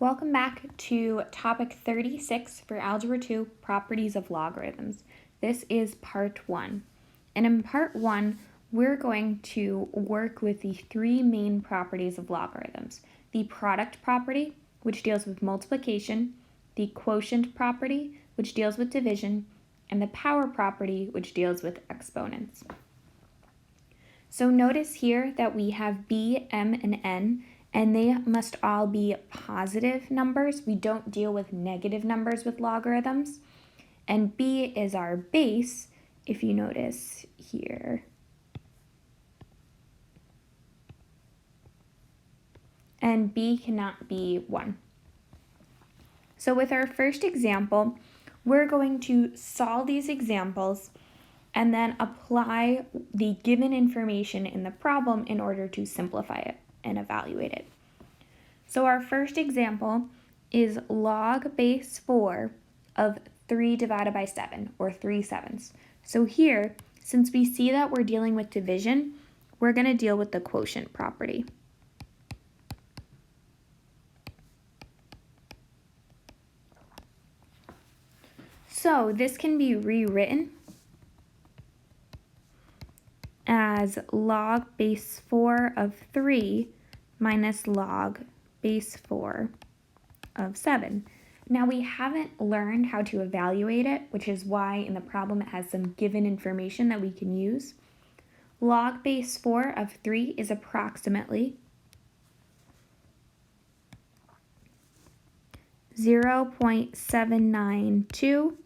Welcome back to topic 36 for Algebra 2, Properties of Logarithms. This is part 1. And in part 1, we're going to work with the three main properties of logarithms. The product property, which deals with multiplication, the quotient property, which deals with division, and the power property, which deals with exponents. So notice here that we have b, m, and n, and they must all be positive numbers. We don't deal with negative numbers with logarithms. And b is our base, if you notice here. And b cannot be 1. So with our first example, we're going to solve these examples and then apply the given information in the problem in order to simplify it and evaluate it. So our first example is log base 4 of 3 divided by 7, or 3/7. So here, since we see that we're dealing with division, we're going to deal with the quotient property. So this can be rewritten as log base 4 of 3 minus log base 4 of 7. Now we haven't learned how to evaluate it, which is why in the problem it has some given information that we can use. Log base 4 of 3 is approximately 0.792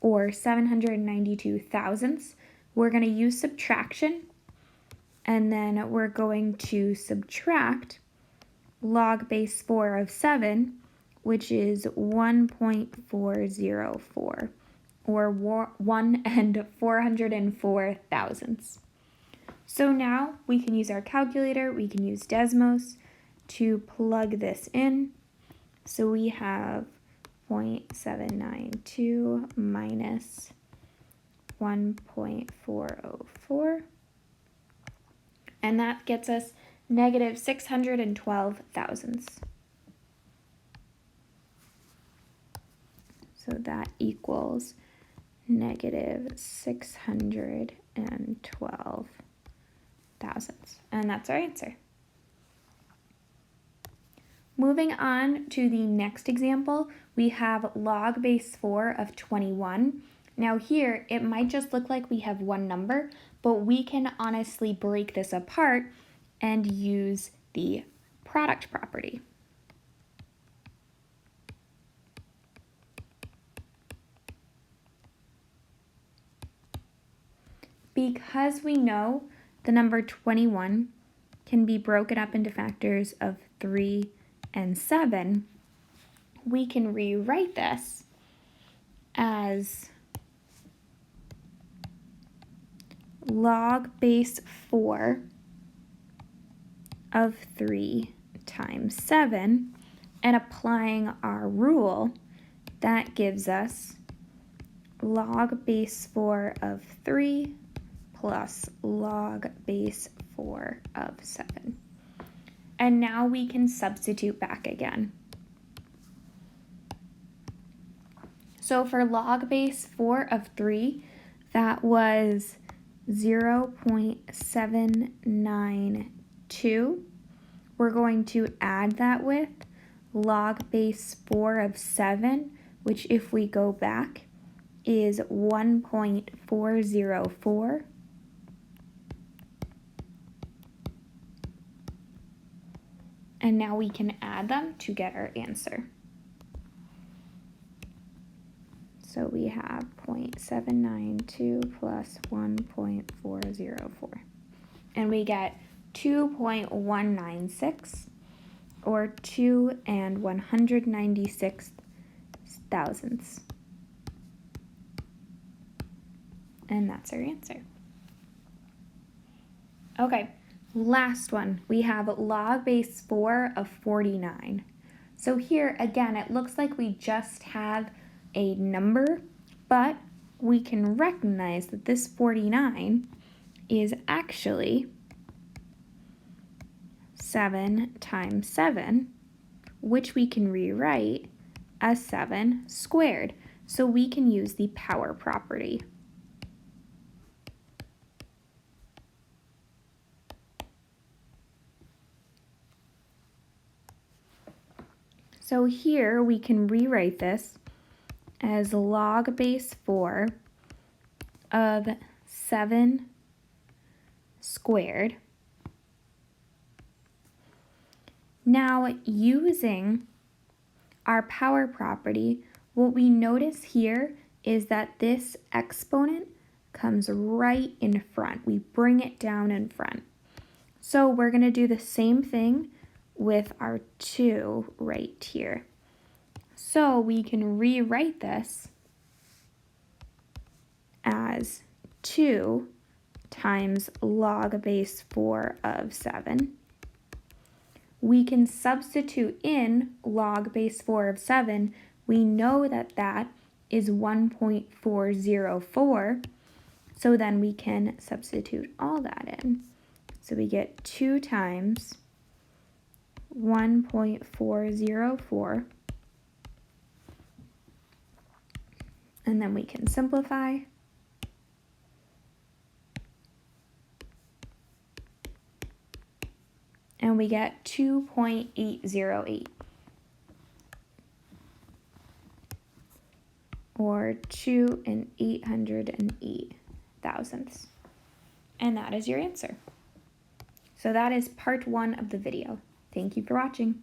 or 792 thousandths. We're going to use subtraction, and then we're going to subtract log base 4 of 7, which is 1.404, or 1 and 404 thousandths. So now we can use our calculator, we can use Desmos to plug this in. So we have 0.792 minus 1.404, and that gets us negative 612 thousandths. So that equals negative 612 thousandths, and that's our answer. Moving on to the next example, we have log base 4 of 21. Now here, it might just look like we have one number, but we can honestly break this apart and use the product property. Because we know the number 21 can be broken up into factors of 3 and 7, we can rewrite this as log base 4 of 3 times 7, and applying our rule, that gives us log base 4 of 3 plus log base 4 of 7. And now we can substitute back again. So for log base 4 of 3, that was 0.792. We're going to add that with log base 4 of 7, which if we go back is 1.404. And now we can add them to get our answer. So we have 0.792 plus 1.404. And we get 2.196, or 2 and 196 thousandths. And that's our answer. Okay. Last one, we have log base 4 of 49. So here, again, it looks like we just have a number, but we can recognize that this 49 is actually 7 times 7, which we can rewrite as 7 squared. So we can use the power property. So here we can rewrite this as log base 4 of 7 squared. Now, using our power property, what we notice here is that this exponent comes right in front. We bring it down in front. So we're going to do the same thing with our 2 right here. So we can rewrite this as 2 times log base 4 of 7. We can substitute in log base 4 of 7. We know that that is 1.404. So then we can substitute all that in. So we get 2 times 1.404. And then we can simplify. And we get 2.808, or 2 and 808 thousandths. And that is your answer. So that is part 1 of the video. Thank you for watching.